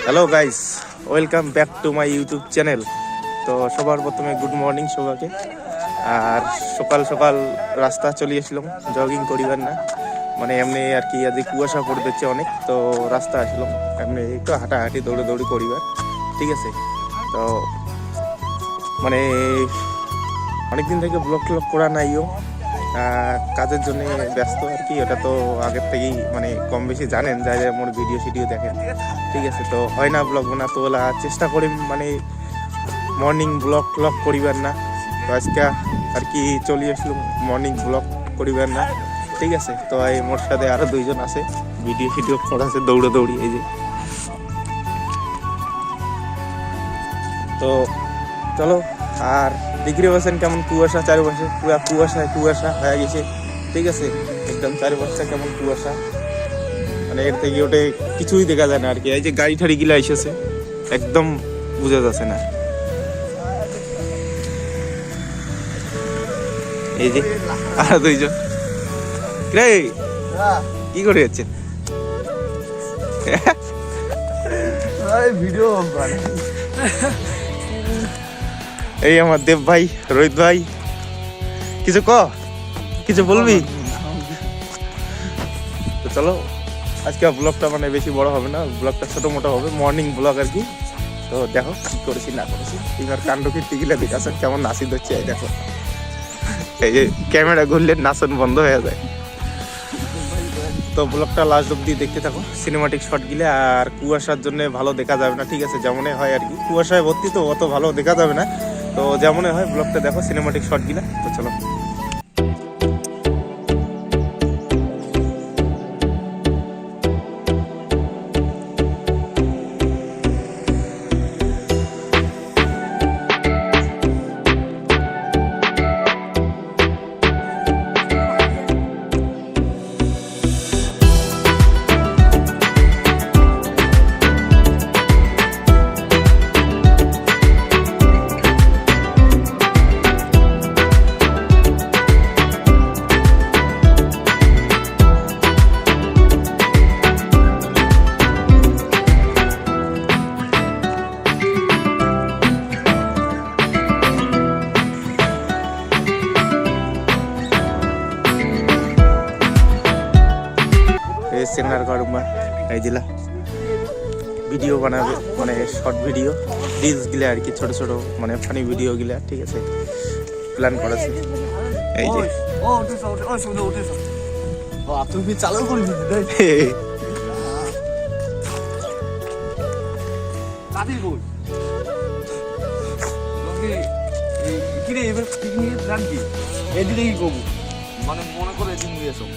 Hello guys, welcome back to my YouTube channel. তো সবার প্রথমে গুড মর্নিং সবাইকে। আর সকাল সকাল রাস্তা চলে আসলাম, জগিং করিবেন না, মানে এমনি আর কি আজ কুয়াশা পড়ে দিচ্ছে অনেক, তো রাস্তা আসলাম এমনি একটু হাঁটাহাঁটি দৌড়ি করিবার, ঠিক আছে। তো মানে অনেকদিন থেকে ব্লগ করা নাইও, কাজের জন্য ব্যস্ত আর কি। ওটা তো আগের থেকেই মানে কম বেশি জানেন, যাই আমার ভিডিও দেখেন, ঠিক আছে। তো হয় না ব্লগ বানা, তো ওলা চেষ্টা করি মানে মর্নিং ব্লগ করিবার না। তো আজকে আর কি চলে আসলাম মর্নিং ব্লগ করিবার না, ঠিক আছে। তো এই মোর সাথে আরো দুইজন আছে, ভিডিও করাছে দৌড়ি এই যে। তো চলো, আর ডিগ্রি পাচ্ছেন কেমন কুয়াশা, চারিপাশে পুরা কুয়াশা হয়ে গেছে, ঠিক আছে। একদম চারিপাশটা কেমন কুয়াশা, মানে এর থেকে ওটা কিছুই দেখা যায় না আর কি। এই যে গাড়ি ঠাড়ি গিলা এসেছে, একদম বোঝা যাচ্ছে না। এই যে আর দুইজন রে, কি করে যাচ্ছেন? ভিডিও এই আমার দেব ভাই, রোহিত ভাই, কিছু বলবি? তো চলো, আজকে ব্লগটা মানে বেশি বড় হবে না, ব্লগটা ছোট মোটো হবে, মর্নিং ব্লগ আর কি। তো দেখো কি করেছি না করেছি, এবার কাণ্ড কীর্তিগুলা দেখাচ্ছেন কেমন নাচি দিচ্ছে। এই দেখো, এই যে ক্যামেরা ঘুরলে নাচন বন্ধ হয়ে যায়। তো ব্লগটা লাস্ট অব্দি দেখতে থাকো, সিনেমাটিক শট গিলে। আর কুয়াশার জন্য ভালো দেখা যাবে না, ঠিক আছে, যেমনই হয় আর কি। কুয়াশায় ভর্তি তো অত ভালো দেখা যাবে না, তো যেমনই হয় ব্লগটা দেখো, সিনেমাটিক শট গিলা। তো চলো, সেনার ঘরমা এই দিলা ভিডিও বানাবে, মানে শর্ট ভিডিও রিলস গিলা আর কি, ছোট মানে ফানি ভিডিও গিলা, ঠিক আছে, প্ল্যান করেছে। এই যে তুমি চালু করবি কিরে এবার পিকনিক প্ল্যান কি? এদিকে কি করবো, মানে মনে করে এদিন নিয়ে এসো।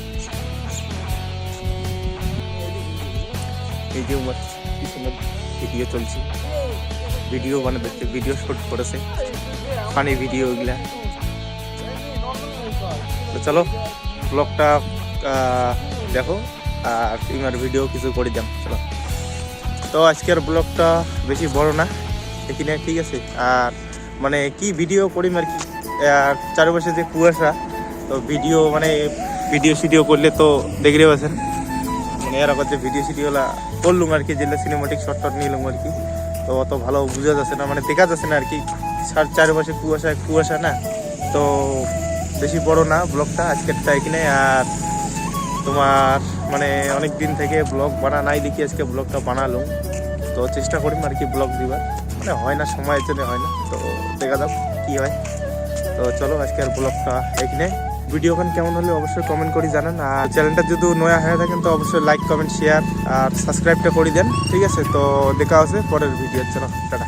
এই যে আমার পিছনে ভিডিও চলছে, ভিডিও বানাতে, ভিডিও শুট করেছে, ফানি ভিডিও এগুলা। তো চলো ব্লগটা দেখো, আর তোমার ভিডিও কিছু করে দাম। চলো, তো আজকের ব্লগটা বেশি বড় না এখানে, ঠিক আছে। আর মানে কি ভিডিও করিম আর কি, আর চারপাশে যে কুয়াশা, তো ভিডিও মানে ভিডিও করলে তো দেখতে পাচ্ছেন, মানে এরকম যে ভিডিওলা করলুম আর কি, যেগুলো সিনেমাটিক শর্ট নিলাম আর কি। তো অত ভালো বোঝা যাচ্ছে না, মানে দেখা যাচ্ছে না আর কি, চারপাশে কুয়াশা না। তো বেশি বড় না ব্লগটা আজকেরটা এখানে। আর তোমার মানে অনেক দিন থেকে ব্লগ বানা নাই দেখি, আজকে ব্লগটা বানালুম। তো চেষ্টা করিম আর কি ব্লগ দিবার, মানে হয় না, সময়ের জন্য হয় না, তো দেখা যাক কি হয়। তো চলো আজকের ব্লগটা এখানে। ভিডিওখান কেমন হলে অবশ্যই কমেন্ট করে জানান। আর চ্যানেলটা যদি নয়া হয়ে থাকেন তো অবশ্যই লাইক, কমেন্ট, শেয়ার আর সাবস্ক্রাইবটা করে দেন, ঠিক আছে। তো দেখা আছে পরের ভিডিও, চলো টাটা।